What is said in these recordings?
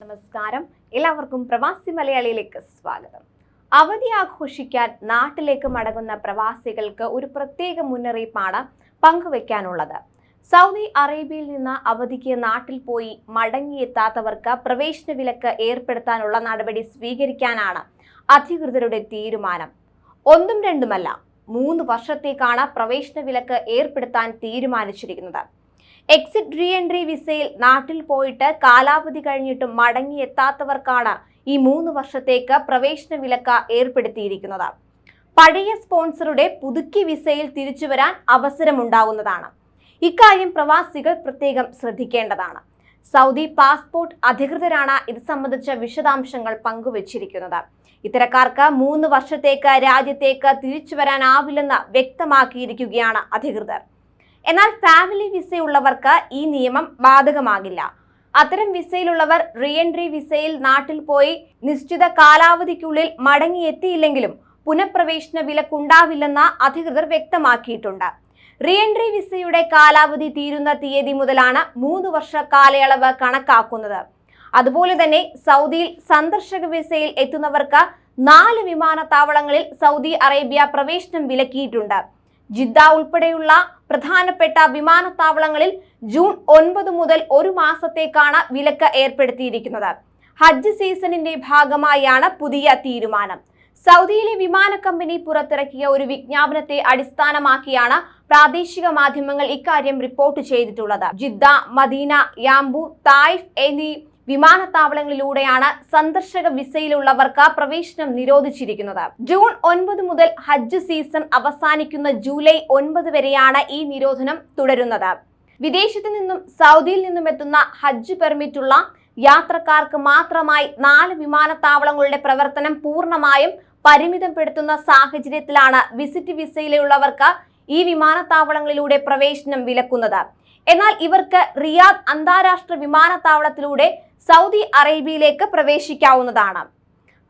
നമസ്കാരം, എല്ലാവർക്കും പ്രവാസി മലയാളിയിലേക്ക് സ്വാഗതം. അവധി ആഘോഷിക്കാൻ നാട്ടിലേക്ക് മടങ്ങുന്ന പ്രവാസികൾക്ക് ഒരു പ്രത്യേക മുന്നറിയിപ്പാണ് പങ്കുവെക്കാനുള്ളത്. സൗദി അറേബ്യയിൽ നിന്ന് അവധിക്ക് നാട്ടിൽ പോയി മടങ്ങിയെത്താത്തവർക്ക് പ്രവേശന വിലക്ക് ഏർപ്പെടുത്താനുള്ള നടപടി സ്വീകരിക്കാനാണ് അധികൃതരുടെ തീരുമാനം. ഒന്നും രണ്ടുമല്ല, 3 വർഷത്തേക്കാണ് പ്രവേശന വിലക്ക് ഏർപ്പെടുത്താൻ തീരുമാനിച്ചിരിക്കുന്നത്. എക്സിറ്റ് റീ എൻട്രി വിസയിൽ നാട്ടിൽ പോയിട്ട് കാലാവധി കഴിഞ്ഞിട്ടും മടങ്ങിയെത്താത്തവർക്കാണ് ഈ 3 വർഷത്തേക്ക് പ്രവേശന വിലക്ക് ഏർപ്പെടുത്തിയിരിക്കുന്നത്. പഴയ സ്പോൺസറുടെ പുതുക്കി വിസയിൽ തിരിച്ചു വരാൻ അവസരമുണ്ടാകുന്നതാണ്. ഇക്കാര്യം പ്രവാസികൾ പ്രത്യേകം ശ്രദ്ധിക്കേണ്ടതാണ്. സൗദി പാസ്പോർട്ട് അധികൃതരാണ് ഇത് സംബന്ധിച്ച വിശദാംശങ്ങൾ പങ്കുവച്ചിരിക്കുന്നത്. ഇത്തരക്കാർക്ക് 3 വർഷത്തേക്ക് രാജ്യത്തേക്ക് തിരിച്ചു വരാനാവില്ലെന്ന് വ്യക്തമാക്കിയിരിക്കുകയാണ് അധികൃതർ. എന്നാൽ ഫാമിലി വിസയുള്ളവർക്ക് ഈ നിയമം ബാധകമാകില്ല. അത്തരം വിസയിലുള്ളവർ റീ എൻട്രി വിസയിൽ നാട്ടിൽ പോയി നിശ്ചിത കാലാവധിക്കുള്ളിൽ മടങ്ങിയെത്തിയില്ലെങ്കിലും പുനഃപ്രവേശന വിലക്കുണ്ടാവില്ലെന്ന് അധികൃതർ വ്യക്തമാക്കിയിട്ടുണ്ട്. റീ എൻട്രി വിസയുടെ കാലാവധി തീരുന്ന തീയതി മുതലാണ് 3 വർഷ കാലയളവ് കണക്കാക്കുന്നത്. അതുപോലെ തന്നെ സൗദിയിൽ സന്ദർശക വിസയിൽ എത്തുന്നവർക്ക് 4 വിമാനത്താവളങ്ങളിൽ സൗദി അറേബ്യ പ്രവേശനം വിലക്കിയിട്ടുണ്ട്. ജിദ്ദ ഉൾപ്പെടെയുള്ള പ്രധാനപ്പെട്ട വിമാനത്താവളങ്ങളിൽ ജൂൺ 9 മുതൽ 1 മാസത്തേക്കാണ് വിലക്ക് ഏർപ്പെടുത്തിയിരിക്കുന്നത്. ഹജ്ജ് സീസണിന്റെ ഭാഗമായാണ് പുതിയ തീരുമാനം. സൗദിയിലെ വിമാന കമ്പനി പുറത്തിറക്കിയ ഒരു വിജ്ഞാപനത്തെ അടിസ്ഥാനമാക്കിയാണ് പ്രാദേശിക മാധ്യമങ്ങൾ ഇക്കാര്യം റിപ്പോർട്ട് ചെയ്തിട്ടുള്ളത്. ജിദ്ദ, മദീന, യാംബു, തായിഫ് എന്നീ വിമാനത്താവളങ്ങളിലൂടെയാണ് സന്ദർശക വിസയിലുള്ളവർക്ക് പ്രവേശനം നിരോധിച്ചിരിക്കുന്നത്. ജൂൺ 9 മുതൽ ഹജ്ജ് സീസൺ അവസാനിക്കുന്ന ജൂലൈ 9 വരെയാണ് ഈ നിരോധനം തുടരുന്നത്. വിദേശത്തു നിന്നും സൗദിയിൽ നിന്നും എത്തുന്ന ഹജ്ജ് പെർമിറ്റുള്ള യാത്രക്കാർക്ക് മാത്രമായി 4 വിമാനത്താവളങ്ങളുടെ പ്രവർത്തനം പൂർണ്ണമായും പരിമിതപ്പെടുത്തുന്ന സാഹചര്യത്തിലാണ് വിസിറ്റ് വിസയിലുള്ളവർക്ക് ഈ വിമാനത്താവളങ്ങളിലൂടെ പ്രവേശനം വിലക്കുന്നത്. എന്നാൽ ഇവർക്ക് റിയാദ് അന്താരാഷ്ട്ര വിമാനത്താവളത്തിലൂടെ സൗദി അറേബ്യയിലേക്ക് പ്രവേശിക്കാവുന്നതാണ്.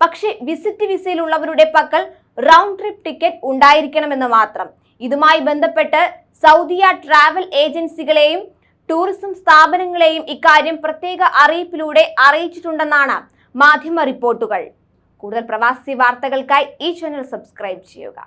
പക്ഷേ വിസിറ്റ് വിസയിലുള്ളവരുടെ പക്കൽ റൗണ്ട് ട്രിപ്പ് ടിക്കറ്റ് ഉണ്ടായിരിക്കണമെന്ന് മാത്രം. ഇതുമായി ബന്ധപ്പെട്ട് സൗദിയ ട്രാവൽ ഏജൻസികളെയും ടൂറിസം സ്ഥാപനങ്ങളെയും ഇക്കാര്യം പ്രത്യേക അറിയിപ്പിലൂടെ അറിയിച്ചിട്ടുണ്ടെന്നാണ് മാധ്യമ റിപ്പോർട്ടുകൾ. കൂടുതൽ പ്രവാസി വാർത്തകൾക്കായി ഈ ചാനൽ സബ്സ്ക്രൈബ് ചെയ്യുക.